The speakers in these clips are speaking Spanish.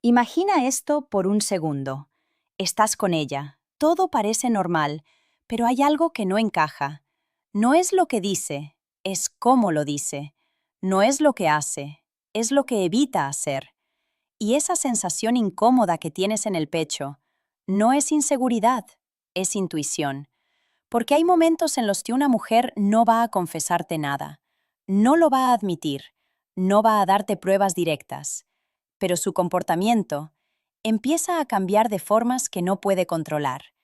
Imagina esto por un segundo. Estás con ella, todo parece normal, pero hay algo que no encaja. No es lo que dice, es cómo lo dice. No es lo que hace, es lo que evita hacer. Y esa sensación incómoda que tienes en el pecho no es inseguridad, es intuición. Porque hay momentos en los que una mujer no va a confesarte nada, no lo va a admitir, no va a darte pruebas directas, pero su comportamiento empieza a cambiar de formas que no puede controlar.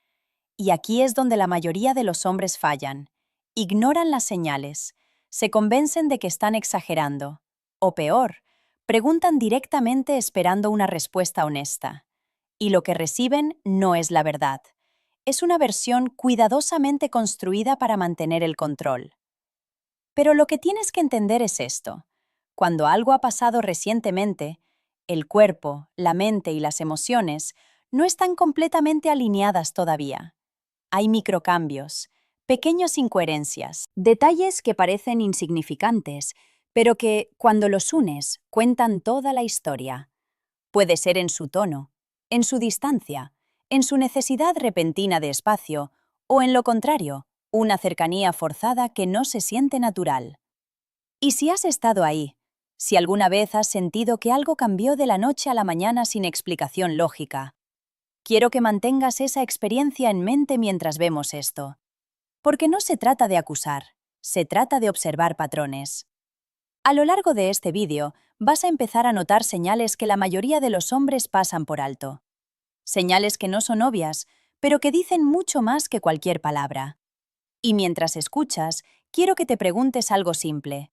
Y aquí es donde la mayoría de los hombres fallan. Ignoran las señales, se convencen de que están exagerando, o peor, preguntan directamente esperando una respuesta honesta. Y lo que reciben no es la verdad. Es una versión cuidadosamente construida para mantener el control. Pero lo que tienes que entender es esto. Cuando algo ha pasado recientemente, el cuerpo, la mente y las emociones no están completamente alineadas todavía. Hay microcambios, pequeñas incoherencias, detalles que parecen insignificantes, pero que, cuando los unes, cuentan toda la historia. Puede ser en su tono, en su distancia, en su necesidad repentina de espacio, o en lo contrario, una cercanía forzada que no se siente natural. Y si has estado ahí, si alguna vez has sentido que algo cambió de la noche a la mañana sin explicación lógica, quiero que mantengas esa experiencia en mente mientras vemos esto. Porque no se trata de acusar, se trata de observar patrones. A lo largo de este vídeo, vas a empezar a notar señales que la mayoría de los hombres pasan por alto. Señales que no son obvias, pero que dicen mucho más que cualquier palabra. Y mientras escuchas, quiero que te preguntes algo simple.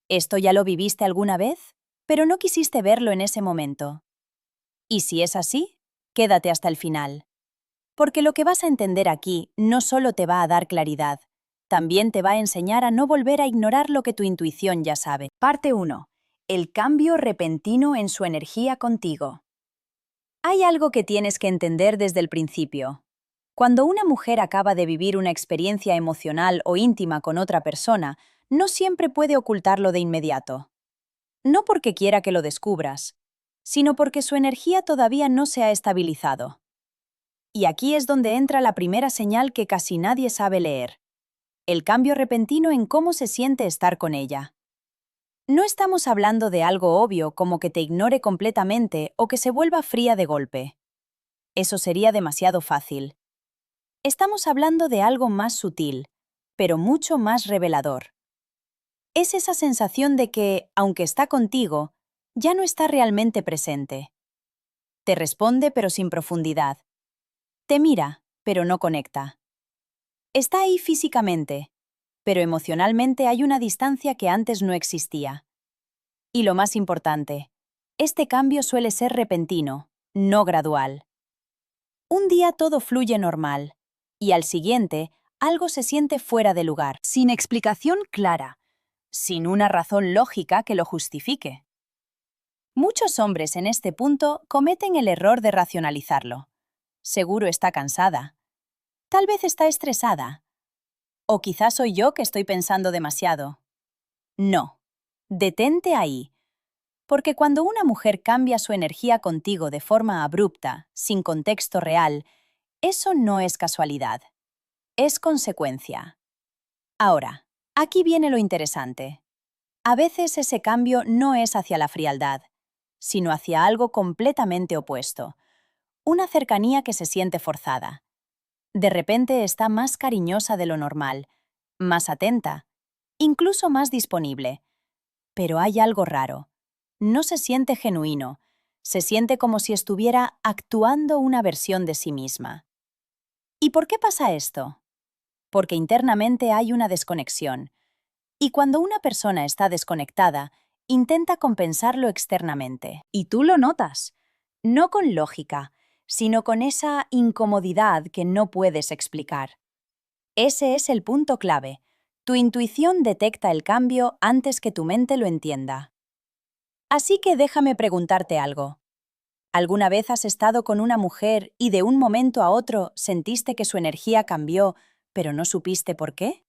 ¿Esto ya lo viviste alguna vez? Pero no quisiste verlo en ese momento. Y si es así, quédate hasta el final. Porque lo que vas a entender aquí no solo te va a dar claridad, también te va a enseñar a no volver a ignorar lo que tu intuición ya sabe. Parte 1. El cambio repentino en su energía contigo. Hay algo que tienes que entender desde el principio. Cuando una mujer acaba de vivir una experiencia emocional o íntima con otra persona, no siempre puede ocultarlo de inmediato. No porque quiera que lo descubras, sino porque su energía todavía no se ha estabilizado. Y aquí es donde entra la primera señal que casi nadie sabe leer: el cambio repentino en cómo se siente estar con ella. No estamos hablando de algo obvio como que te ignore completamente o que se vuelva fría de golpe. Eso sería demasiado fácil. Estamos hablando de algo más sutil, pero mucho más revelador. Es esa sensación de que, aunque está contigo, ya no está realmente presente. Te responde pero sin profundidad. Te mira, pero no conecta. Está ahí físicamente, pero emocionalmente hay una distancia que antes no existía. Y lo más importante, este cambio suele ser repentino, no gradual. Un día todo fluye normal, y al siguiente algo se siente fuera de lugar, sin explicación clara, sin una razón lógica que lo justifique. Muchos hombres en este punto cometen el error de racionalizarlo. Seguro está cansada. Tal vez está estresada. O quizás soy yo que estoy pensando demasiado. No. Detente ahí. Porque cuando una mujer cambia su energía contigo de forma abrupta, sin contexto real, eso no es casualidad. Es consecuencia. Ahora, aquí viene lo interesante. A veces ese cambio no es hacia la frialdad, sino hacia algo completamente opuesto. Una cercanía que se siente forzada. De repente está más cariñosa de lo normal, más atenta, incluso más disponible. Pero hay algo raro. No se siente genuino, se siente como si estuviera actuando una versión de sí misma. ¿Y por qué pasa esto? Porque internamente hay una desconexión. Y cuando una persona está desconectada, intenta compensarlo externamente. Y tú lo notas. No con lógica, sino con esa incomodidad que no puedes explicar. Ese es el punto clave. Tu intuición detecta el cambio antes que tu mente lo entienda. Así que déjame preguntarte algo. ¿Alguna vez has estado con una mujer y de un momento a otro sentiste que su energía cambió, pero no supiste por qué?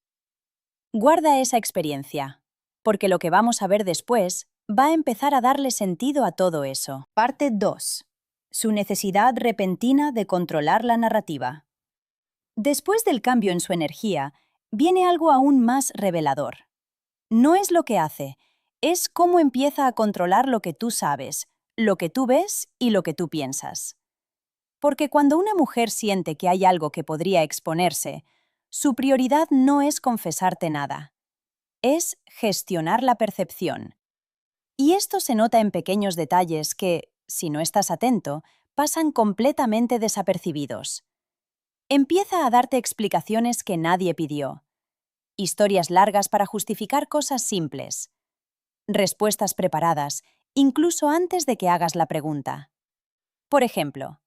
Guarda esa experiencia, porque lo que vamos a ver después va a empezar a darle sentido a todo eso. Parte 2. su necesidad repentina de controlar la narrativa. Después del cambio en su energía, viene algo aún más revelador. No es lo que hace, es cómo empieza a controlar lo que tú sabes, lo que tú ves y lo que tú piensas. Porque cuando una mujer siente que hay algo que podría exponerse, su prioridad no es confesarte nada, es gestionar la percepción. Y esto se nota en pequeños detalles que, si no estás atento, pasan completamente desapercibidos. Empieza a darte explicaciones que nadie pidió. Historias largas para justificar cosas simples. Respuestas preparadas, incluso antes de que hagas la pregunta. Por ejemplo,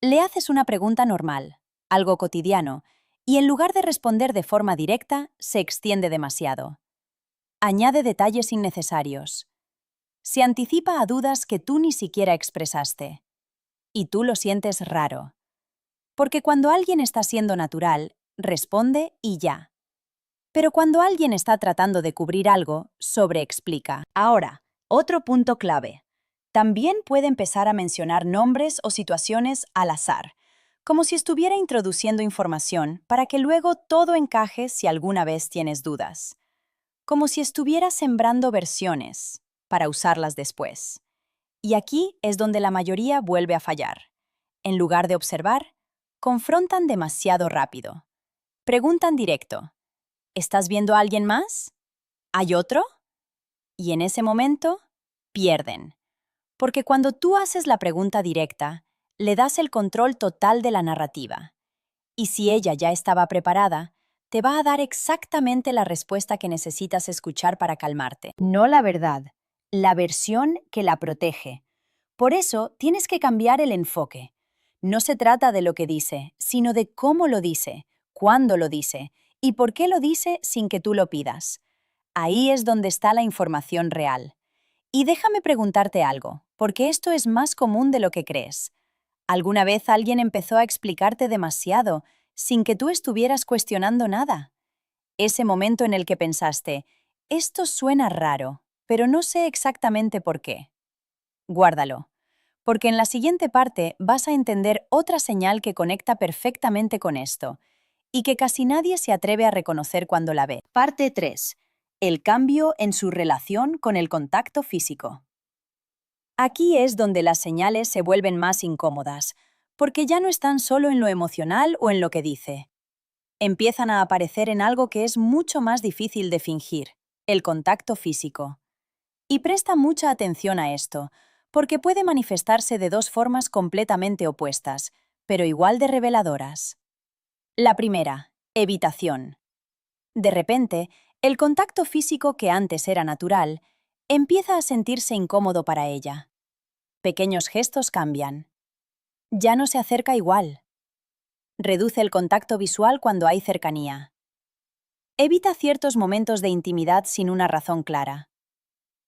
le haces una pregunta normal, algo cotidiano, y en lugar de responder de forma directa, se extiende demasiado. Añade detalles innecesarios. Se anticipa a dudas que tú ni siquiera expresaste. Y tú lo sientes raro. Porque cuando alguien está siendo natural, responde y ya. Pero cuando alguien está tratando de cubrir algo, sobreexplica. Ahora, otro punto clave. También puede empezar a mencionar nombres o situaciones al azar, como si estuviera introduciendo información para que luego todo encaje si alguna vez tienes dudas. Como si estuviera sembrando versiones, para usarlas después. Y aquí es donde la mayoría vuelve a fallar. En lugar de observar, confrontan demasiado rápido. Preguntan directo. ¿Estás viendo a alguien más? ¿Hay otro? Y en ese momento, pierden. Porque cuando tú haces la pregunta directa, le das el control total de la narrativa. Y si ella ya estaba preparada, te va a dar exactamente la respuesta que necesitas escuchar para calmarte. No la verdad, la versión que la protege. Por eso tienes que cambiar el enfoque. No se trata de lo que dice, sino de cómo lo dice, cuándo lo dice y por qué lo dice sin que tú lo pidas. Ahí es donde está la información real. Y déjame preguntarte algo, porque esto es más común de lo que crees. ¿Alguna vez alguien empezó a explicarte demasiado sin que tú estuvieras cuestionando nada? Ese momento en el que pensaste, esto suena raro, pero no sé exactamente por qué. Guárdalo, porque en la siguiente parte vas a entender otra señal que conecta perfectamente con esto y que casi nadie se atreve a reconocer cuando la ve. Parte 3. El cambio en su relación con el contacto físico. Aquí es donde las señales se vuelven más incómodas, porque ya no están solo en lo emocional o en lo que dice. Empiezan a aparecer en algo que es mucho más difícil de fingir, el contacto físico. Y presta mucha atención a esto, porque puede manifestarse de dos formas completamente opuestas, pero igual de reveladoras. La primera, evitación. De repente, el contacto físico que antes era natural empieza a sentirse incómodo para ella. Pequeños gestos cambian. Ya no se acerca igual. Reduce el contacto visual cuando hay cercanía. Evita ciertos momentos de intimidad sin una razón clara.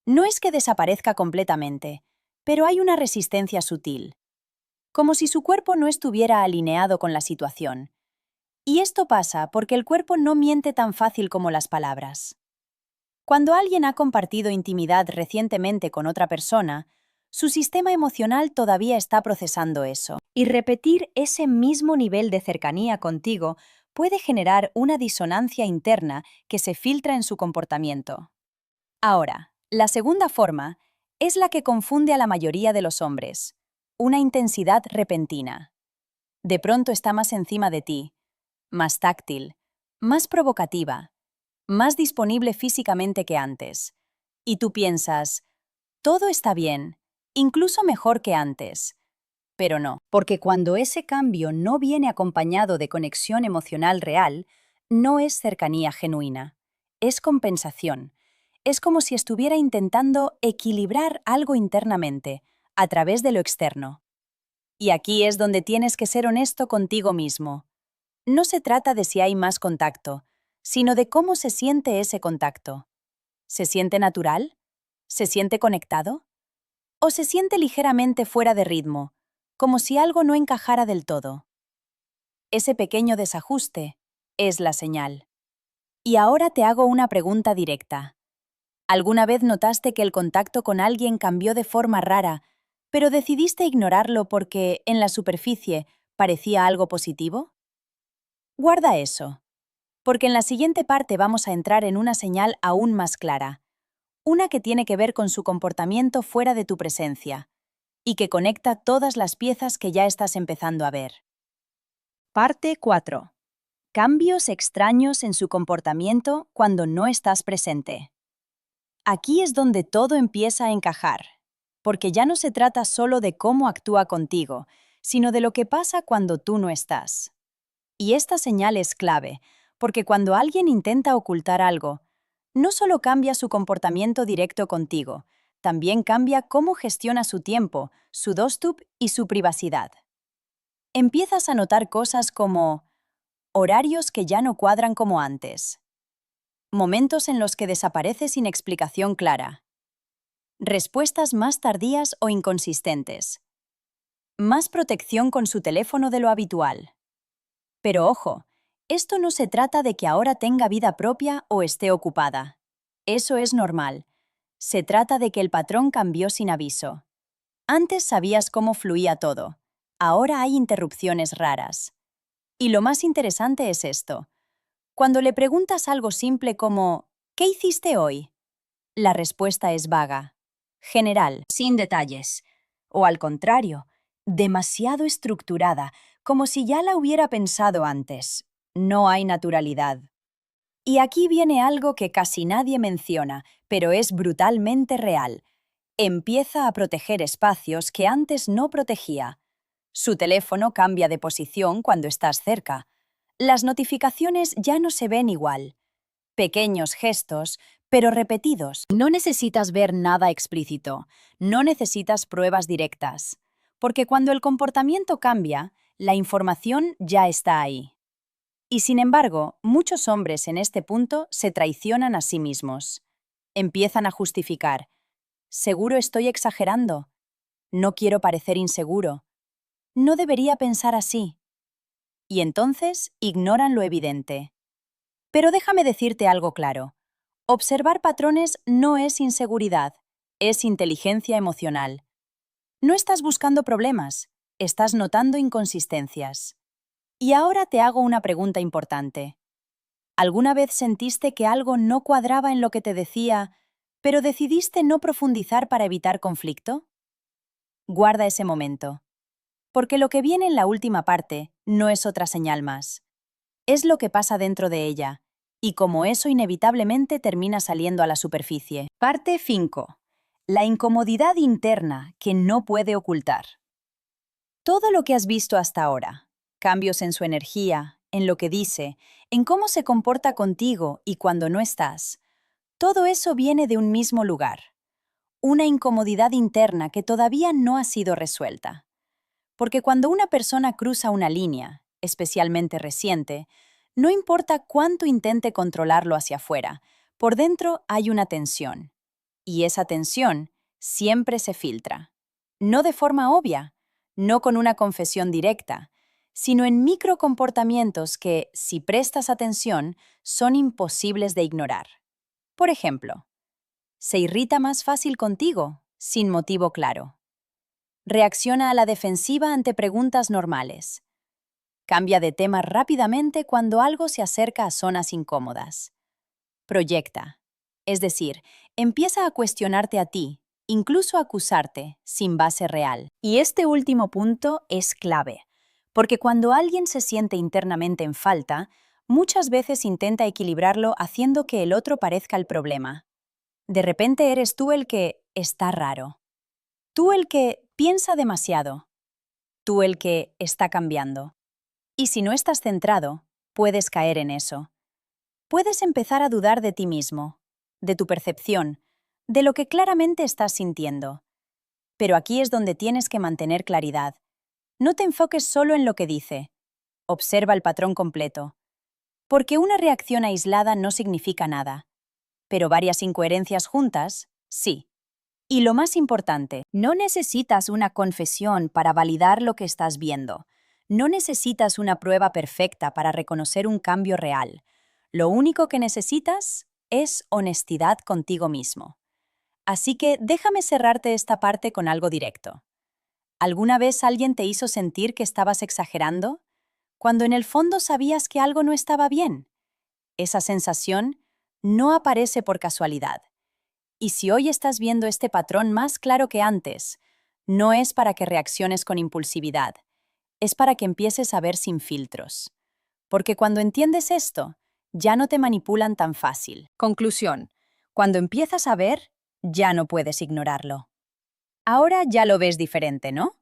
No es que desaparezca completamente, pero hay una resistencia sutil, como si su cuerpo no estuviera alineado con la situación. Y esto pasa porque el cuerpo no miente tan fácil como las palabras. Cuando alguien ha compartido intimidad recientemente con otra persona, su sistema emocional todavía está procesando eso. Y repetir ese mismo nivel de cercanía contigo puede generar una disonancia interna que se filtra en su comportamiento. Ahora, la segunda forma es la que confunde a la mayoría de los hombres, una intensidad repentina. De pronto está más encima de ti, más táctil, más provocativa, más disponible físicamente que antes. Y tú piensas, todo está bien, incluso mejor que antes. Pero no, porque cuando ese cambio no viene acompañado de conexión emocional real, no es cercanía genuina, es compensación. Es como si estuviera intentando equilibrar algo internamente, a través de lo externo. Y aquí es donde tienes que ser honesto contigo mismo. No se trata de si hay más contacto, sino de cómo se siente ese contacto. ¿Se siente natural? ¿Se siente conectado? ¿O se siente ligeramente fuera de ritmo, como si algo no encajara del todo? Ese pequeño desajuste es la señal. Y ahora te hago una pregunta directa. ¿Alguna vez notaste que el contacto con alguien cambió de forma rara, pero decidiste ignorarlo porque, en la superficie, parecía algo positivo. Guarda eso, porque en la siguiente parte vamos a entrar en una señal aún más clara, una que tiene que ver con su comportamiento fuera de tu presencia, y que conecta todas las piezas que ya estás empezando a ver. Parte 4. Cambios extraños en su comportamiento cuando no estás presente. Aquí es donde todo empieza a encajar, porque ya no se trata solo de cómo actúa contigo, sino de lo que pasa cuando tú no estás. Y esta señal es clave, porque cuando alguien intenta ocultar algo, no solo cambia su comportamiento directo contigo, también cambia cómo gestiona su tiempo, su dostup y su privacidad. Empiezas a notar cosas como horarios que ya no cuadran como antes, momentos en los que desaparece sin explicación clara, respuestas más tardías o inconsistentes, más protección con su teléfono de lo habitual. Pero ojo, esto no se trata de que ahora tenga vida propia o esté ocupada. Eso es normal. Se trata de que el patrón cambió sin aviso. Antes sabías cómo fluía todo. Ahora hay interrupciones raras. Y lo más interesante es esto. Cuando le preguntas algo simple como ¿qué hiciste hoy? La respuesta es vaga, general, sin detalles. O al contrario, demasiado estructurada, como si ya la hubiera pensado antes. No hay naturalidad. Y aquí viene algo que casi nadie menciona, pero es brutalmente real. Empieza a proteger espacios que antes no protegía. Su teléfono cambia de posición cuando estás cerca. Las notificaciones ya no se ven igual. Pequeños gestos, pero repetidos. No necesitas ver nada explícito, no necesitas pruebas directas, porque cuando el comportamiento cambia, la información ya está ahí. Y sin embargo, muchos hombres en este punto se traicionan a sí mismos. Empiezan a justificar. Seguro estoy exagerando. No quiero parecer inseguro. No debería pensar así. Y entonces ignoran lo evidente. Pero déjame decirte algo claro. Observar patrones no es inseguridad, es inteligencia emocional. No estás buscando problemas, estás notando inconsistencias. Y ahora te hago una pregunta importante. ¿Alguna vez sentiste que algo no cuadraba en lo que te decía, pero decidiste no profundizar para evitar conflicto? Guarda ese momento, porque lo que viene en la última parte no es otra señal más. Es lo que pasa dentro de ella, y como eso inevitablemente termina saliendo a la superficie. Parte 5. La incomodidad interna que no puede ocultar. Todo lo que has visto hasta ahora, cambios en su energía, en lo que dice, en cómo se comporta contigo y cuando no estás, todo eso viene de un mismo lugar. Una incomodidad interna que todavía no ha sido resuelta. Porque cuando una persona cruza una línea, especialmente reciente, no importa cuánto intente controlarlo hacia afuera, por dentro hay una tensión. Y esa tensión siempre se filtra. No de forma obvia, no con una confesión directa, sino en microcomportamientos que, si prestas atención, son imposibles de ignorar. Por ejemplo, se irrita más fácil contigo, sin motivo claro. Reacciona a la defensiva ante preguntas normales. Cambia de tema rápidamente cuando algo se acerca a zonas incómodas. Proyecta. Es decir, empieza a cuestionarte a ti, incluso a acusarte, sin base real. Y este último punto es clave, porque cuando alguien se siente internamente en falta, muchas veces intenta equilibrarlo haciendo que el otro parezca el problema. De repente eres tú el que está raro. Tú el que piensa demasiado. Tú el que está cambiando. Y si no estás centrado, puedes caer en eso. Puedes empezar a dudar de ti mismo, de tu percepción, de lo que claramente estás sintiendo. Pero aquí es donde tienes que mantener claridad. No te enfoques solo en lo que dice. Observa el patrón completo. Porque una reacción aislada no significa nada. Pero varias incoherencias juntas, sí. Y lo más importante, no necesitas una confesión para validar lo que estás viendo. No necesitas una prueba perfecta para reconocer un cambio real. Lo único que necesitas es honestidad contigo mismo. Así que déjame cerrarte esta parte con algo directo. ¿Alguna vez alguien te hizo sentir que estabas exagerando? Cuando en el fondo sabías que algo no estaba bien. Esa sensación no aparece por casualidad. Y si hoy estás viendo este patrón más claro que antes, no es para que reacciones con impulsividad, es para que empieces a ver sin filtros. Porque cuando entiendes esto, ya no te manipulan tan fácil. Conclusión. Cuando empiezas a ver, ya no puedes ignorarlo. Ahora ya lo ves diferente, ¿no?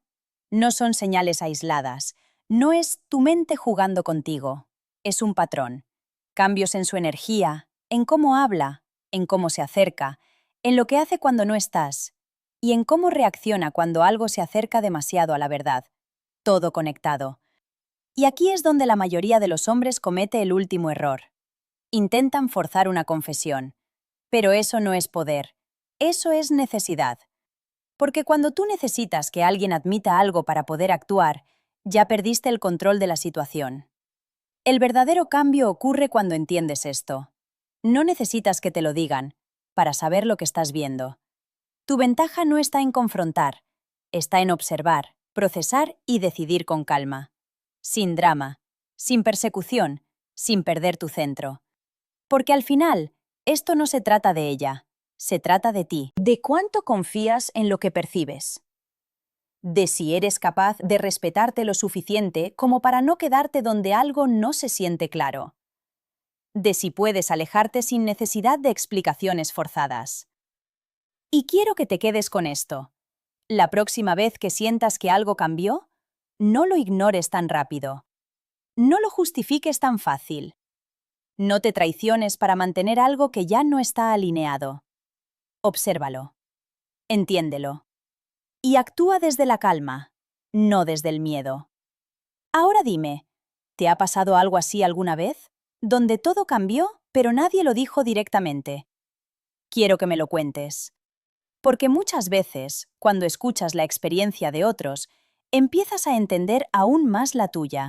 No son señales aisladas. No es tu mente jugando contigo. Es un patrón. Cambios en su energía, en cómo habla, en cómo se acerca, en lo que hace cuando no estás y en cómo reacciona cuando algo se acerca demasiado a la verdad. Todo conectado. Y aquí es donde la mayoría de los hombres comete el último error. Intentan forzar una confesión. Pero eso no es poder. Eso es necesidad. Porque cuando tú necesitas que alguien admita algo para poder actuar, ya perdiste el control de la situación. El verdadero cambio ocurre cuando entiendes esto. No necesitas que te lo digan para saber lo que estás viendo. Tu ventaja no está en confrontar, está en observar, procesar y decidir con calma. Sin drama, sin persecución, sin perder tu centro. Porque al final, esto no se trata de ella, se trata de ti. ¿De cuánto confías en lo que percibes? De si eres capaz de respetarte lo suficiente como para no quedarte donde algo no se siente claro. De si puedes alejarte sin necesidad de explicaciones forzadas. Y quiero que te quedes con esto. La próxima vez que sientas que algo cambió, no lo ignores tan rápido. No lo justifiques tan fácil. No te traiciones para mantener algo que ya no está alineado. Obsérvalo. Entiéndelo. Y actúa desde la calma, no desde el miedo. Ahora dime, ¿te ha pasado algo así alguna vez? Donde todo cambió, pero nadie lo dijo directamente. Quiero que me lo cuentes. Porque muchas veces, cuando escuchas la experiencia de otros, empiezas a entender aún más la tuya.